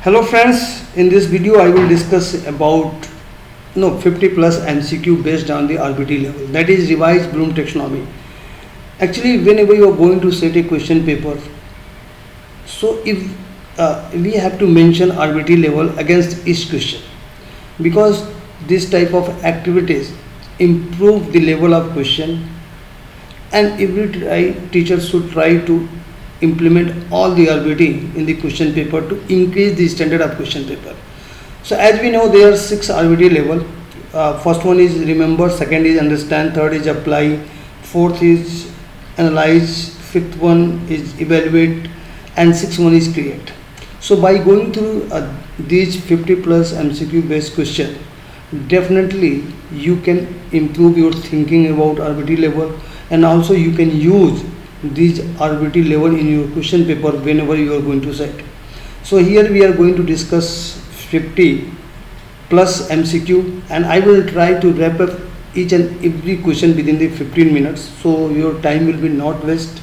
Hello friends, in this video I will discuss about 50 plus MCQ based on the RBT level, that is revised Bloom taxonomy. Actually, whenever you are going to set a question paper, so if we have to mention RBT level against each question, because this type of activities improve the level of question, and every teacher should try to implement all the RBT in the question paper to increase the standard of question paper. So as we know, there are 6 RBT level. First one is remember, second is understand, third is apply, fourth is analyze, fifth one is evaluate, and sixth one is create. So by going through these 50 plus MCQ based question, definitely you can improve your thinking about RBT level, and also you can use these RBT level in your question paper whenever you are going to set. So here we are going to discuss 50 plus MCQ, and I will try to wrap up each and every question within the 15 minutes, so your time will be not waste,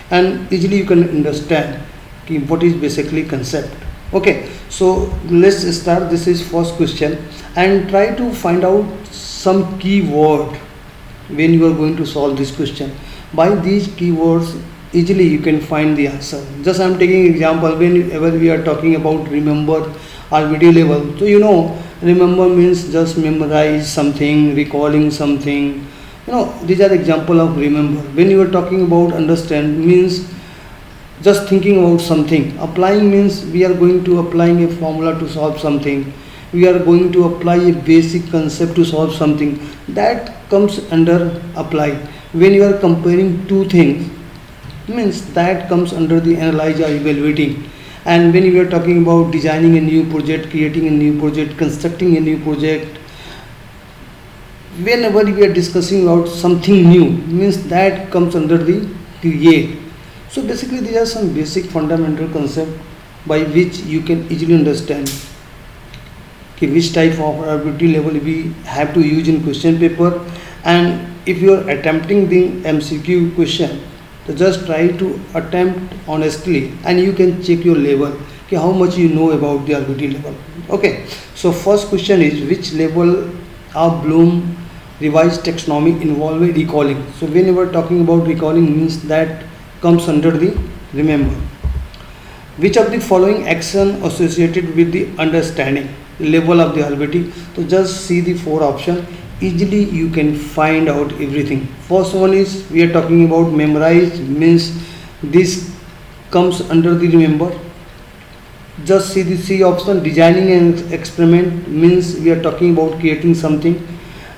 and easily you can understand what is basically concept. Okay, so let's start. This is first question, and try to find out some keyword when you are going to solve this question. By these keywords, easily you can find the answer. Just I am taking example, whenever we are talking about remember RBT level. So remember means just memorize something, recalling something. These are example of remember. When you are talking about understand means just thinking about something. Applying means we are going to applying a formula to solve something. We are going to apply a basic concept to solve something. That comes under apply. When you are comparing two things, means that comes under the analyze or evaluating. And when you are talking about designing a new project, creating a new project, constructing a new project, whenever we are discussing about something new, means that comes under the create. So basically these are some basic fundamental concepts by which you can easily understand which type of RBT level we have to use in question paper. And if you are attempting the MCQ question, so just try to attempt honestly, and you can check your level, how much you know about the RBT level. Okay, so first question is which level of Bloom revised taxonomy involve recalling. So when you are talking about recalling means that comes under the remember. Which of the following action associated with the understanding level of the RBT? So just see the 4 options. Easily you can find out everything. First one is we are talking about memorize means this comes under the remember. Just see the C option. Designing an experiment means we are talking about creating something.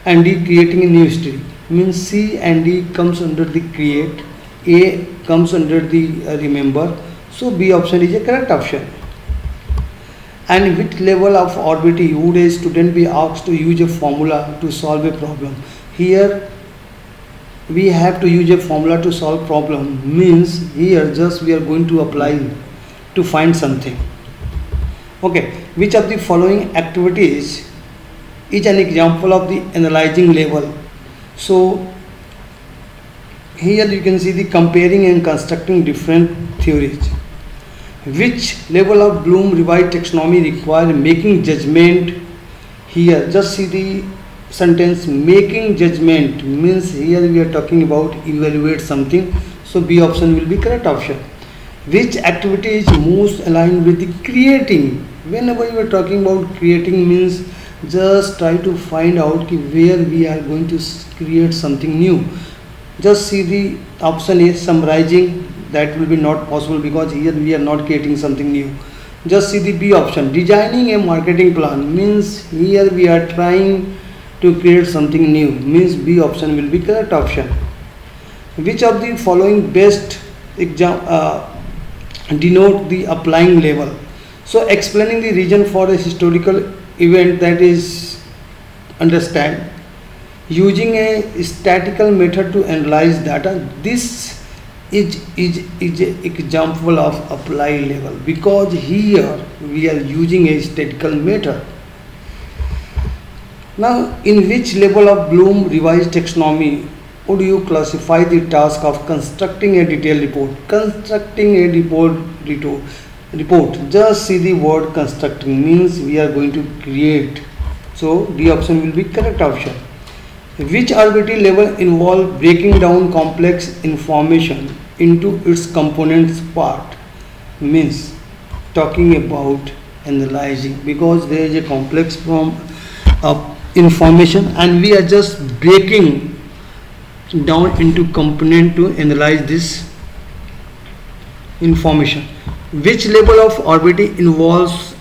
And D, creating a new history means C and D comes under the create. A comes under the remember. So B option is a correct option. And which level of RBT would a student be asked to use a formula to solve a problem? Here we have to use a formula to solve problem, means here just we are going to apply to find something. Okay, which of the following activities is an example of the analyzing level? So here you can see the comparing and constructing different theories. Which level of Bloom revised taxonomy require making judgment? Here just see the sentence making judgment means here we are talking about evaluate something. So B option will be correct option. Which activity is most aligned with the creating? Whenever you are talking about creating means just try to find out where we are going to create something new. Just see the option is summarizing. That will be not possible because here we are not creating something new. Just see the B option. Designing a marketing plan means here we are trying to create something new, means B option will be correct option. Which of the following best denote the applying level? So explaining the reason for a historical event, that is understand. Using a statistical method to analyze data, this is an example of apply level, because here we are using a statistical method. Now, in which level of Bloom revised taxonomy would you classify the task of constructing a detailed report? Constructing a report report. Just see the word constructing means we are going to create. So D option will be correct option. Which RBT level involve breaking down complex information into its components part? Means talking about analyzing, because there is a complex from information and we are just breaking down into component to analyze this information. Which level of RBT involves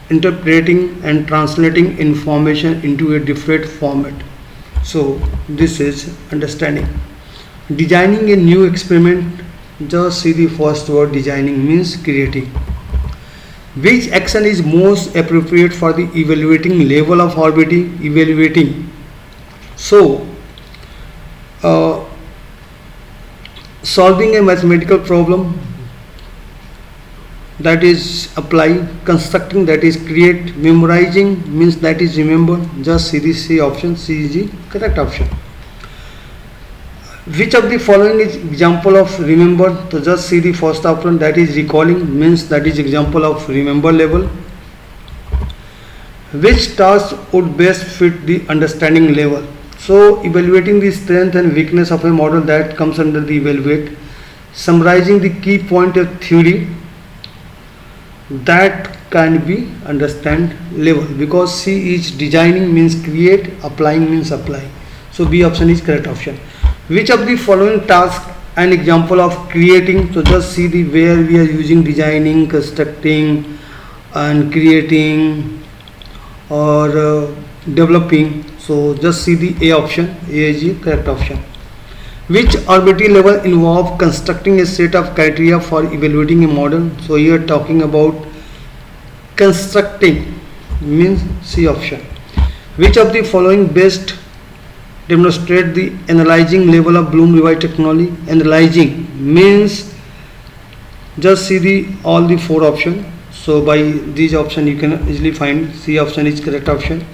interpreting and translating information into a different format? So this is understanding. Designing a new experiment, just see the first word designing means creating. Which action is most appropriate for the evaluating level of RBT? Evaluating. So solving a mathematical problem, that is apply. Constructing, that is create. Memorizing means that is remember. Just see the C option. C is the correct option. Which of the following is example of remember? So just see the first option, that is recalling means that is example of remember level. Which task would best fit the understanding level? So evaluating the strength and weakness of a model, that comes under the evaluate. Summarizing the key point of theory, that can be understand level, because C is designing means create, applying means apply. So B option is correct option. Which of the following task an example of creating? So just see the where we are using designing, constructing and creating or developing. So just see the A option. A is the correct option. Which RBT level involve constructing a set of criteria for evaluating a model? So here talking about constructing means C option. Which of the following best demonstrate the analyzing level of Bloom revised technology? Analyzing means just see the all the four options. So by these options you can easily find C option is correct option.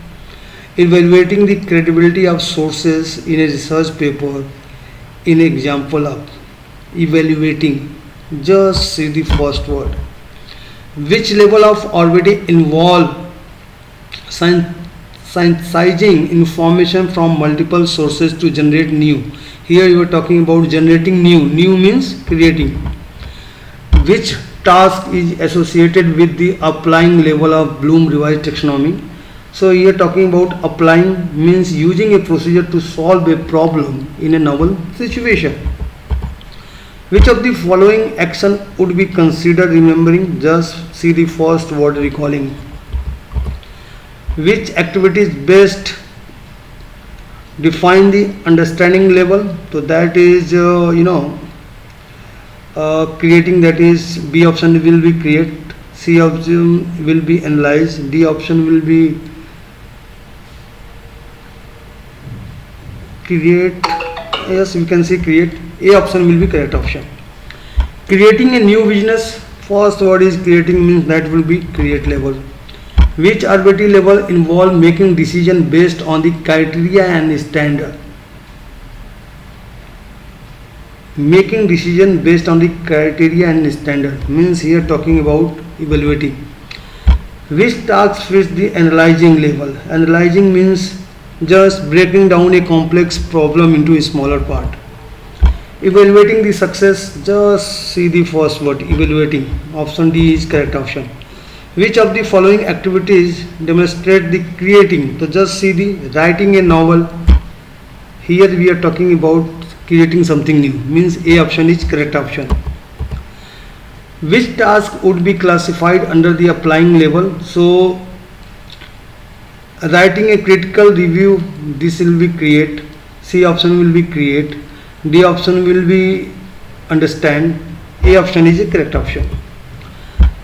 Evaluating the credibility of sources in a research paper, in example of evaluating, just see the first word. Which level of RBT involve synthesizing information from multiple sources to generate new? Here you are talking about generating new. New means creating. Which task is associated with the applying level of Bloom revised taxonomy? So here talking about applying means using a procedure to solve a problem in a novel situation. Which of the following action would be considered remembering? Just see the first word recalling. Which activity is best define the understanding level? So that is creating, that is B option will be create. C option will be analyze. D option will be create. Yes, we can say create. A option will be correct option. Creating a new business, first word is creating means that will be create level. Which RBT level involve making decision based on the criteria and standard? Making decision based on the criteria and standard means here talking about evaluating. Which task fits the analyzing level? Analyzing means just breaking down a complex problem into a smaller part. Evaluating the success, just see the first word evaluating. Option D is correct option. Which of the following activities demonstrate the creating? So just see the writing a novel. Here we are talking about creating something new means A option is correct option. Which task would be classified under the applying level? So writing a critical review, this will be create. C option will be create. D option will be understand. A option is a correct option.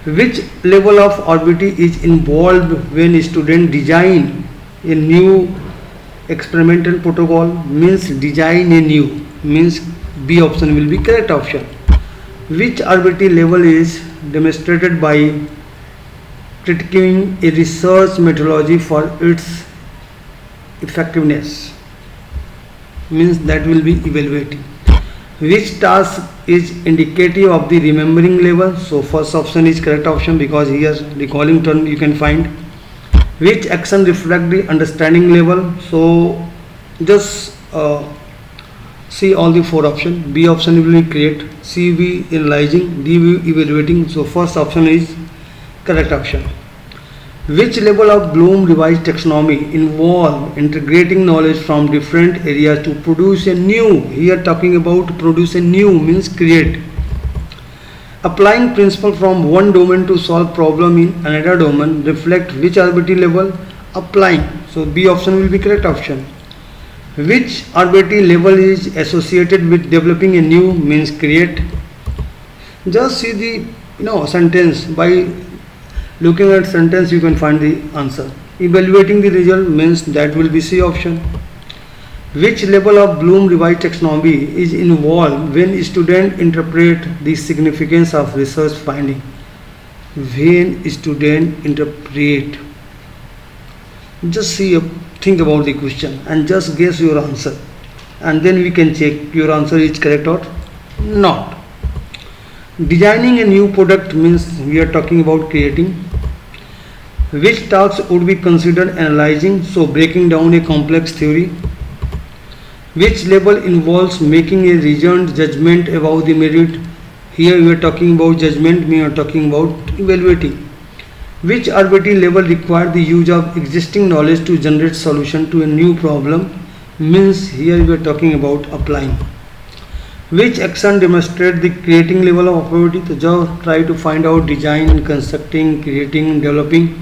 Which level of RBT is involved when student design a new experimental protocol? Means design a new means B option will be correct option. Which RBT level is demonstrated by critiquing a research methodology for its effectiveness? Means that will be evaluating. Which task is indicative of the remembering level? So first option is correct option because here recalling term you can find. Which action reflect the understanding level? So just see all the four options. B option will be create, C will be analyzing, D will be evaluating. So first option is correct option. Which level of Bloom revised taxonomy involve integrating knowledge from different areas to produce a new? Here talking about produce a new means create. Applying principle from one domain to solve problem in another domain reflect which arbitrary level? Applying. So B option will be correct option. Which arbitrary level is associated with developing a new means create? Just see the sentence. By looking at sentence you can find the answer. Evaluating the result means that will be C option. Which level of Bloom revised taxonomy is involved when students interpret the significance of research finding? When students interpret, just think about the question and just guess your answer, and then we can check your answer is correct or not. Designing a new product means we are talking about creating. Which tasks would be considered analyzing? So breaking down a complex theory. Which level involves making a reasoned judgment about the merit? Here we are talking about judgment, we are talking about evaluating. Which arbitrary level require the use of existing knowledge to generate solution to a new problem? Means here we are talking about applying. Which action demonstrate the creating level of opportunity? So just try to find out design, constructing, creating, developing.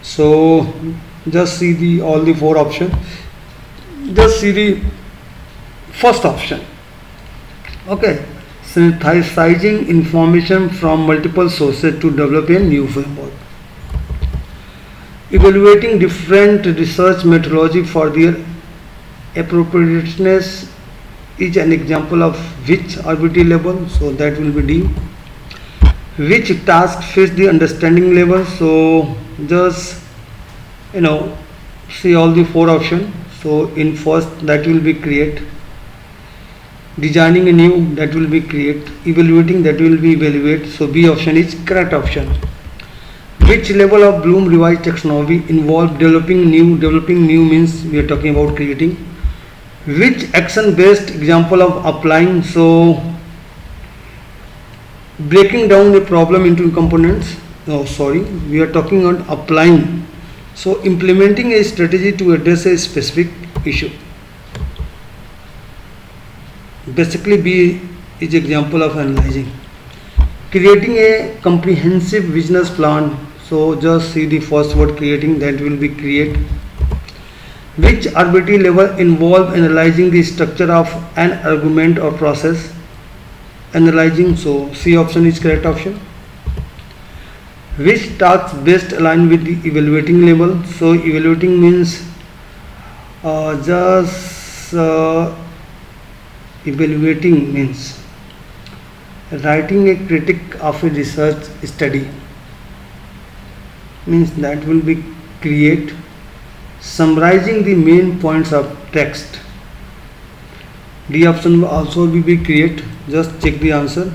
So just see all the four options. Just see the first option. Okay, synthesizing information from multiple sources to develop a new framework. Evaluating different research methodology for their appropriateness is an example of which arbitrary level? So that will be D. Which task fits the understanding level? So just see all the four options. So in first that will be create. Designing a new, that will be create. Evaluating, that will be evaluate. So B option is correct option. Which level of Bloom revised taxonomy involve developing new? Developing new means we are talking about creating. Which action based example of applying? So breaking down a problem into components. We are talking on applying. So implementing a strategy to address a specific issue. Basically B is example of analyzing. Creating a comprehensive business plan. So just see the first word creating, that will be create. Which arbitrary level involve analyzing the structure of an argument or process? Analyzing, so C option is correct option. Which tasks best align with the evaluating level? So evaluating means evaluating means writing a critic of a research study, means that will be create. Summarizing the main points of text. D option will also be create. Just check the answer.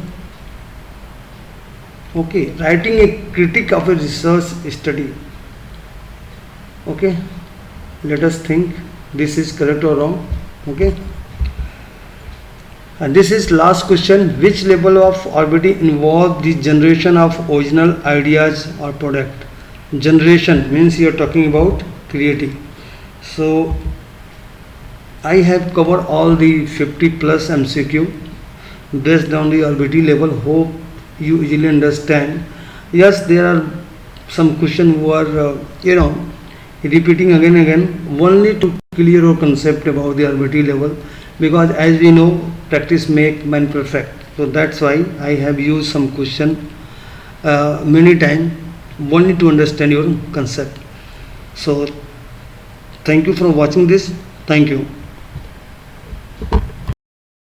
Okay, writing a critic of a research study. Okay, let us think this is correct or wrong. Okay, and this is last question. Which level of arbitrary involve the generation of original ideas or product? Generation means you are talking about creating. So I have covered all the 50 plus MCQ based on the arbitrary level. Hope you easily understand. Yes, there are some questions who are repeating again and again only to clear your concept about the arbitrary level, because as we know practice make man perfect. So that's why I have used some question many times only to understand your concept. So thank you for watching this. Thank you.